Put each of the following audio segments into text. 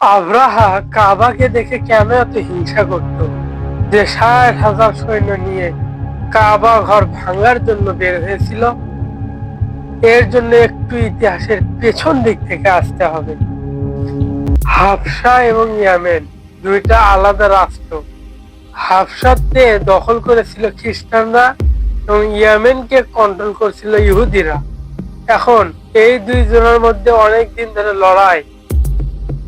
আব্রাহা কাবাকে দেখে কেন এত হিংসা করত যে ৬০,০০০ সৈন্য নিয়ে কাবা ঘর ভাঙার জন্য বের হয়েছিল? এর জন্য একটু ইতিহাসের পেছন দিক থেকে আসতে হবে। হাবশা এবং ইয়েমেন দুইটা আলাদা রাষ্ট্র। হাবশাতে দখল করেছিল খ্রিস্টানরা এবং ইয়েমেনকে কন্ট্রোল করছিল ইহুদিরা। এখন এই দুই জনের মধ্যে অনেক দিন ধরে লড়াই।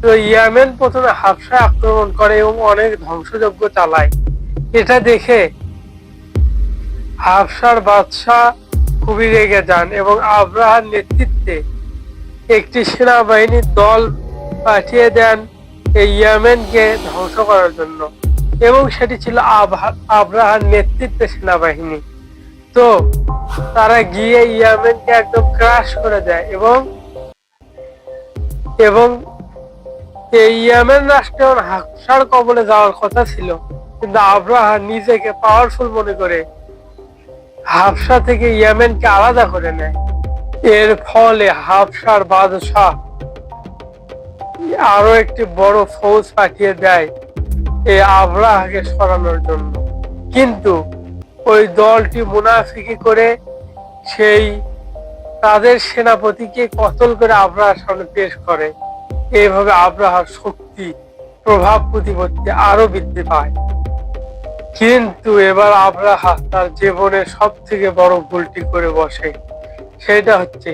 তো ইয়েমেন প্রথমে হাবশায় আক্রমণ করে এবং অনেক ধ্বংসযজ্ঞ চালায়। এটা দেখে হাবশার বাদশাহ খুবই রেগে যান এবং আব্রাহার নেতৃত্বে একটি সেনাবাহিনীর দল পাঠিয়ে দেন এই ইয়েমেনকে ধ্বংস করার জন্য, এবং সেটি ছিল আব্রাহার নেতৃত্বে সেনাবাহিনী। তো তারা গিয়ে ইয়েমেনকে একদম ক্রাশ করে দেয় এবং এবং এই ইয়েমেন রাষ্ট্র হাবশার কবলে যাওয়ার কথা ছিল, কিন্তু আব্রাহা নিজেকে পাওয়ারফুল মনে করে হাবশা থেকে ইয়েমেনকে আলাদা করে নেয়। এর ফলে হাবশার বাদশাহ আরো একটি বড় ফৌজ পাঠিয়ে দেয় এই আব্রাহাকে সরানোর জন্য। কিন্তু ওই দলটি মুনাফিকি করে সেই তাদের সেনাপতিকে কতল করে আব্রাহার সামনে পেশ করে। এইভাবে আব্রাহার শক্তি, প্রভাব, প্রতিপত্তি আরো বৃদ্ধি পায়। কিন্তু এবার আব্রাহা তার জীবনের সব থেকে বড় ভুলটি করে বসে। সেটা হচ্ছে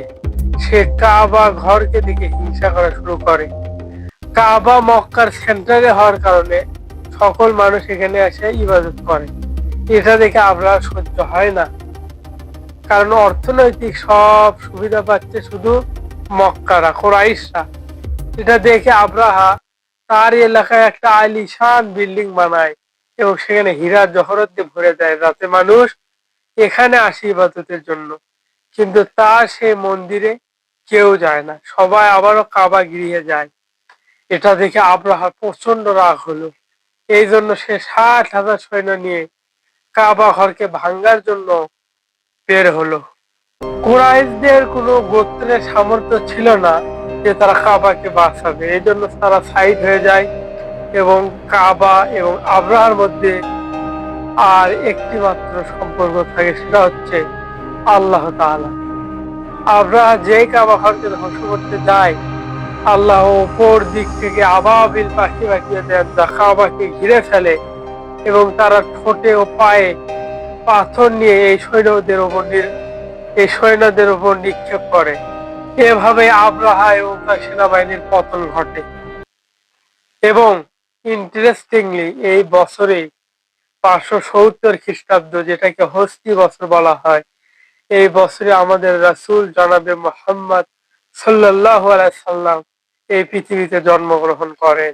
সে কাবা ঘরকে দিকে হিংসা করা শুরু করে। কাবা মক্কার সেন্টারে হওয়ার কারণে সকল মানুষ এখানে এসে ইবাদত করে। এটা দেখে আব্রাহার সহ্য হয় না, কারণ অর্থনৈতিক সব সুবিধা পাচ্ছে শুধু মক্কারা, কুরাইশরা। এটা দেখে আব্রাহা তার এলাকায় একটা আলিশান বিল্ডিং বানায় এবং সেখানে হীরার জহরত দিয়ে ভরে দেয়, যাতে মানুষ এখানে আসে ইবাদতের জন্য। কিন্তু তার সেই মন্দিরে কেউ যায় না, সবাই আবারও কাবা গৃহে যায়। এটা দেখে আব্রাহার প্রচন্ড রাগ হলো। এই জন্য সে ৬০,০০০ সৈন্য নিয়ে কাবা ঘরকে ভাঙ্গার জন্য বের হলো। কুরাইশদের কোনো গোত্রের সামর্থ্য ছিল না যে তারা কাবাকে বাঁচাবে, এই জন্য তারা সাইড হয়ে যায় এবং কাবা এবং আব্রাহার মধ্যে আর একটি মাত্র সম্পর্ক থাকে, সেটা হচ্ছে আল্লাহ তাআলা। আব্রাহা যে কাবা ঘরকে ধ্বংস করতে যায়, আল্লাহ উপর দিক থেকে আবাবিল পাখি পাঠিয়ে দেন যা কাবাকে ঘিরে ফেলে এবং তারা ঠোঁটে ও পায়ে পাথর নিয়ে এই সৈন্যদের উপর নিক্ষেপ করে। এভাবে আব্রাহা এবং তার সেনাবাহিনীর পতন ঘটে। এবং ইন্টারেস্টিংলি এই বছরে ৫৭০ খ্রিস্টাব্দ, যেটাকে হজরী বছর বলা হয়, এই বছরে আমাদের রাসূল জনাবে মুহাম্মদ সাল্লাল্লাহু আলাইহি সাল্লাম এই পৃথিবীতে জন্মগ্রহণ করেন।